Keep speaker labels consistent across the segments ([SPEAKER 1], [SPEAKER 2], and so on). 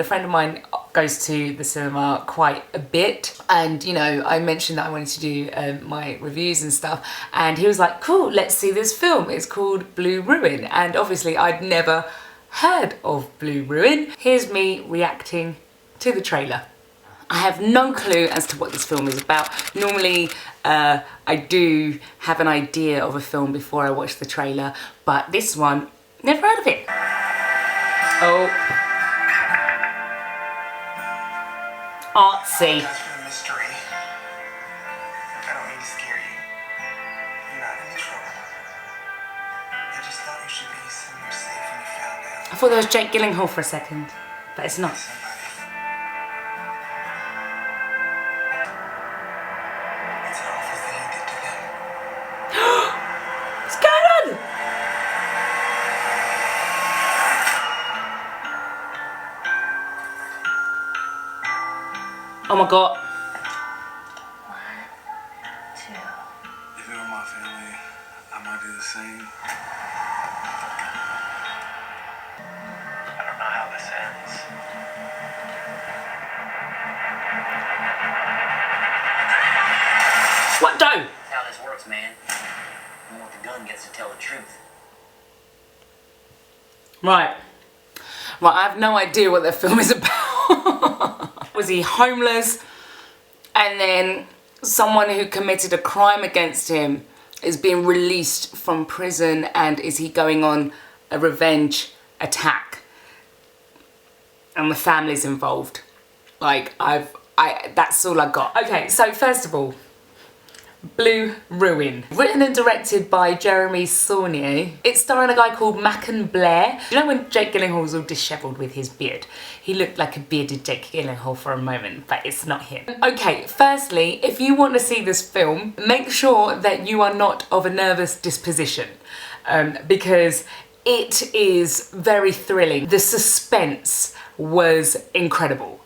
[SPEAKER 1] friend of mine goes to the cinema quite a bit, and you know, I mentioned that I wanted to do my reviews and stuff, and he was like, cool, let's see this film. It's called Blue Ruin, and obviously I'd never heard of Blue Ruin. Here's me reacting to the trailer. I have no clue as to what this film is about. Normally, I do have an idea of a film before I watch the trailer, but this one, never heard of it. Oh. Artsy.
[SPEAKER 2] Just for the mystery. I don't mean to scare you. You're not in trouble. I just thought you should be somewhere safe when you found out.
[SPEAKER 1] I thought that was Jake Gyllenhaal for a second, but it's not.
[SPEAKER 2] It's an awful thing you did to them.
[SPEAKER 1] What's going on? Oh my god.
[SPEAKER 3] 1, 2.
[SPEAKER 2] If it were my family, I might do the same. I don't know how this ends.
[SPEAKER 1] What do?
[SPEAKER 3] That's how this works, man. Only the gun gets to tell the truth.
[SPEAKER 1] Right. Right, I have no idea what the film is about. Was he homeless? And then someone who committed a crime against him is being released from prison, and is he going on a revenge attack? And the family's involved. Like, that's all I got. Okay, so first of all, Blue Ruin. Written and directed by Jeremy Saulnier. It's starring a guy called Macon Blair. You know when Jake Gyllenhaal's all dishevelled with his beard? He looked like a bearded Jake Gyllenhaal for a moment, but it's not him. Okay, firstly, if you want to see this film, make sure that you are not of a nervous disposition, because it is very thrilling. The suspense was incredible.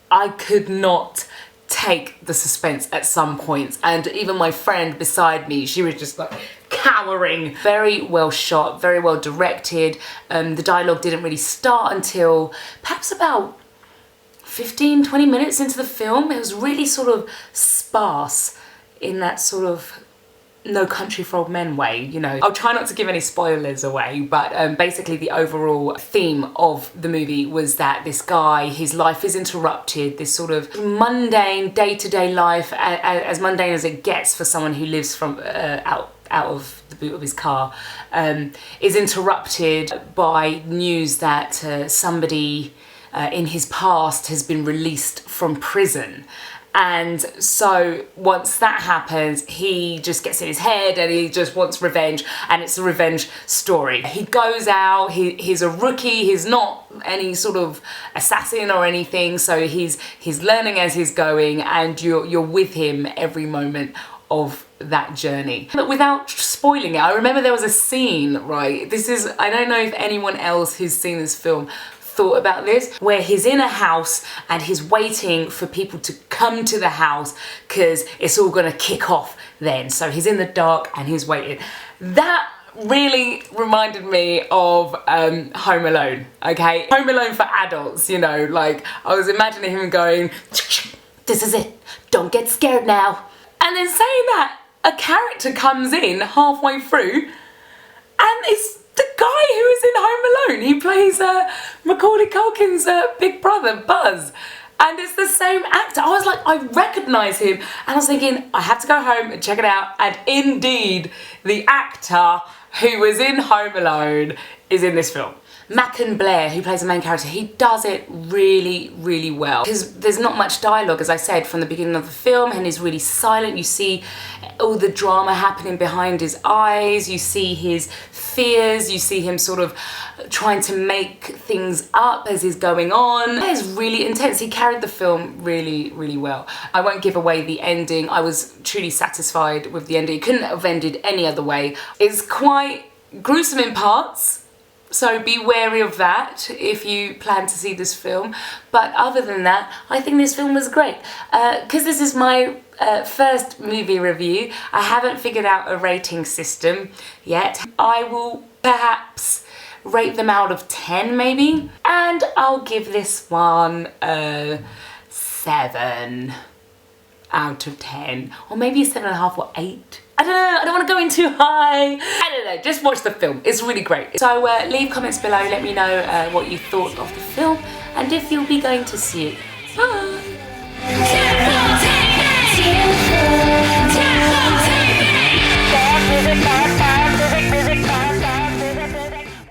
[SPEAKER 1] I could not take the suspense at some points, and even my friend beside me, she was just like cowering. Very well shot, very well directed. The dialogue didn't really start until perhaps about 15-20 minutes into the film. It was really sort of sparse in that sort of No Country for Old Men way, you know. I'll try not to give any spoilers away, but basically the overall theme of the movie was that this guy, his life is interrupted, this sort of mundane day-to-day life, as mundane as it gets for someone who lives from out of the boot of his car, is interrupted by news that somebody in his past has been released from prison. And so once that happens, he just gets in his head and he just wants revenge, and it's a revenge story. He goes out, he's a rookie, he's not any sort of assassin or anything, so he's learning as he's going, and you're with him every moment of that journey. But without spoiling it, I remember there was a scene, right? I don't know if anyone else who's seen this film thought about this, where he's in a house and he's waiting for people to come to the house because it's all gonna kick off then. So he's in the dark and he's waiting. That really reminded me of Home Alone, okay? Home Alone for adults, you know, like I was imagining him going, this is it, don't get scared now. And then saying that, a character comes in halfway through and it's the guy who is in Home Alone. He plays Macaulay Culkin's big brother, Buzz. And it's the same actor. I was like, I recognise him. And I was thinking, I have to go home and check it out. And indeed, the actor who was in Home Alone is in this film. Macon Blair, who plays the main character, he does it really, really well. Because there's not much dialogue, as I said, from the beginning of the film, and he's really silent. You see all the drama happening behind his eyes, you see his fears, you see him sort of trying to make things up as he's going on. It's really intense. He carried the film really, really well. I won't give away the ending. I was truly satisfied with the ending. It couldn't have ended any other way. It's quite gruesome in parts, so be wary of that if you plan to see this film. But other than that, I think this film was great. Because this is my first movie review, I haven't figured out a rating system yet. I will perhaps rate them out of 10 maybe. And I'll give this one a 7 out of 10. Or maybe a 7.5 or 8. I don't know, I don't want to go in too high. I don't know, just watch the film. It's really great. So leave comments below, let me know what you thought of the film and if you'll be going to see it.